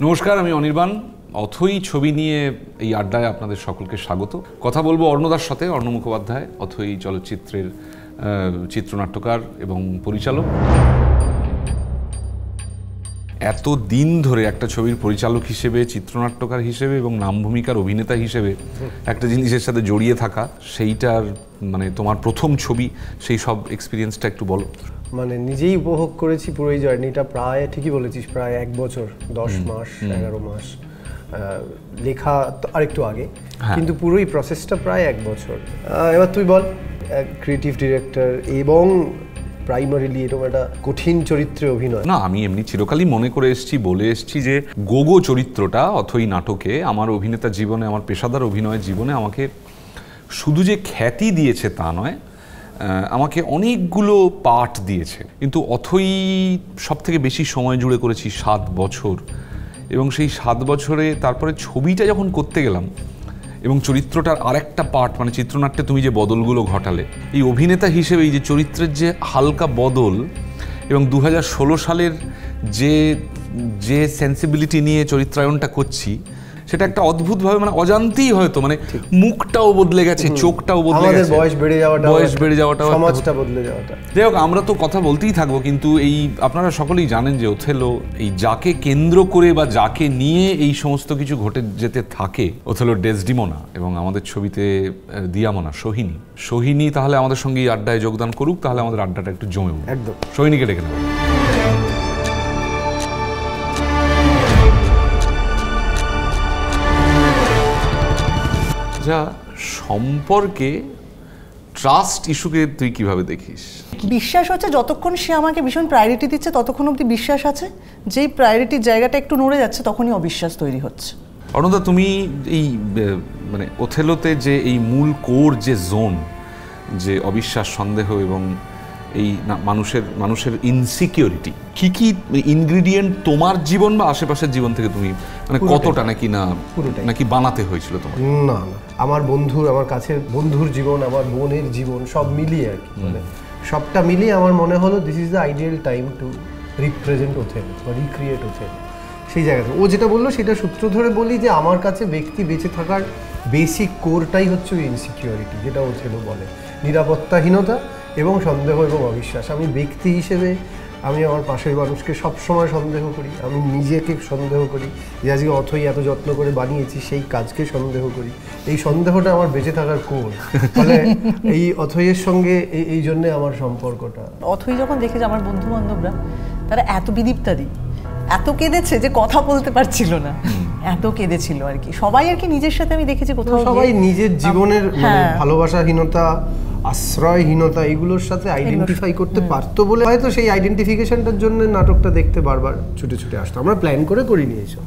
নমস্কার, আমি অনির্বাণ। অথৈ ছবি নিয়ে এই আড্ডায় আপনাদের সকলকে স্বাগত। কথা বলবো অর্ণদার সাথে। অর্ণ মুখোপাধ্যায় অথৈ চলচ্চিত্রের চিত্রনাট্যকার এবং পরিচালক। এত দিন ধরে একটা ছবির পরিচালক হিসেবে, চিত্রনাট্যকার হিসেবে এবং নাম ভূমিকার অভিনেতা হিসেবে একটা জিনিসের সাথে জড়িয়ে থাকা, সেইটার মানে তোমার প্রথম ছবি, সেই সব এক্সপিরিয়েন্সটা একটু বলো। মানে নিজেই উপভোগ করেছি পুরো এই জার্নিটা। প্রায় ঠিকই বলেছিস, প্রায় 1 বছর 10 মাস 11 মাস। লেখা তো আরেকটু আগে, কিন্তু পুরোই প্রসেসটা প্রায় 1 বছর। এবার তুই বল, ক্রিয়েটিভ ডিরেক্টর এবং প্রাইমারিলি এরকম একটা কঠিন চরিত্রে অভিনয়। না, আমি এমনি চিরকালই মনে করে এসেছি, বলে এসেছি যে গোগো চরিত্রটা অথৈ নাটকে আমার অভিনেতা জীবনে, আমার পেশাদার অভিনয়ের জীবনে আমাকে শুধু যে খ্যাতি দিয়েছে তা নয়, আমাকে অনেকগুলো পাঠ দিয়েছে। কিন্তু অথৈ সব থেকে বেশি সময় জুড়ে করেছি 7 বছর, এবং সেই 7 বছরে তারপরে ছবিটা যখন করতে গেলাম এবং চরিত্রটার আরেকটা পার্ট, মানে চিত্রনাট্যে তুমি যে বদলগুলো ঘটালে, এই অভিনেতা হিসেবে এই যে চরিত্রের যে হালকা বদল এবং 2016 সালের যে সেন্সিবিলিটি নিয়ে চরিত্রায়নটা করছি, সেটা একটা অদ্ভুতভাবে মানে অজান্তেই হয়তো মানে মুখটাও বদলে গেছে, চোখটাও বদলে গেছে, বয়স বেড়ে যাওয়াটা, সমাজটা বদলে যাওয়াটা। যাই হোক, আমরা তো কথা বলতেই থাকবো, কিন্তু এই আপনারা সকলেই জানেন যে ওথেলো এই যাকে কেন্দ্র করে বা যাকে নিয়ে এই সমস্ত কিছু ঘটে যেতে থাকে, ওথেলো ডেসডিমোনা এবং আমাদের ছবিতে দিয়ামনা সোহিনী তাহলে আমাদের সঙ্গে এই আড্ডায় যোগদান করুক, তাহলে আমাদের আড্ডাটা একটু জমে উঠবে। একদম সোহিনীকে ডেকে নেব। যা সম্পর্কে ট্রাস্ট ইস্যুকে তুই কিভাবে দেখিস? বিশ্বাস হচ্ছে যতক্ষণ সে আমাকে ভীষণ প্রায়োরিটি দিচ্ছে ততক্ষণ অবধি বিশ্বাস আছে। যেই প্রায়োরিটির জায়গাটা একটু নড়ে যাচ্ছে তখনই অবিশ্বাস তৈরি হচ্ছে। অর্ণদা, তুমি এই মানে ওথেলোতে যে এই মূল কোর যে জোন, যে অবিশ্বাস, সন্দেহ এবং এই মানুষের ইনসিকিউরিটি, কি ইনগ্রিডিয়েন্ট তোমার জীবন বা আশেপাশের জীবন থেকে তুমি মানে কতটা নাকি বানাতে হয়েছিল তোমার? না, আমার কাছের বন্ধুর জীবন, আমার বোনের জীবন, সব মিলিয়ে আর কি, মানে সবটা মিলিয়ে আমার মনে হলো this is the ideal time to represent Othello বা রিক্রিয়েট ওথেলো। সেই জায়গাতে ও যেটা বললো সেটা সূত্র ধরে বলি যে আমার কাছে ব্যক্তি বেঁচে থাকার বেসিক কোরটাই হচ্ছে ওই ইনসিকিউরিটি, যেটা ওথেলো বলে, নিরাপত্তাহীনতা এবং সন্দেহ এবং অবিশ্বাস। আমি ব্যক্তি হিসেবে আমি আমার পাশের মানুষকে সবসময় সন্দেহ করি, আমি নিজেকে সন্দেহ করি, যে আজকে অথৈ এত যত্ন করে বানিয়েছি সেই কাজকে সন্দেহ করি। এই সন্দেহটা আমার বেঁচে থাকার কোর। ফলে এই অথৈয়ের সঙ্গে এই জন্যে আমার সম্পর্কটা। অথৈ যখন দেখেছে আমার বন্ধু বান্ধবরা তারা এত বিদীপ্তাদি, এত কেঁদেছে যে কথা বলতে পারছিল না, এত কেঁদেছিল আর কি। সবাই আর কি নিজের সাথে আমি দেখেছি কোথাও সবাই নিজের জীবনের মানে ভালোবাসাহীনতা, আশ্রয়হীনতা এগুলোর সাথে আইডেন্টিফাই করতে পারতো বলে হয়তো সেই আইডেন্টিফিকেশনটার জন্য নাটকটা দেখতে বারবার ছুটে ছুটে আসতো। আমরা প্ল্যান করে করিনি এইসব।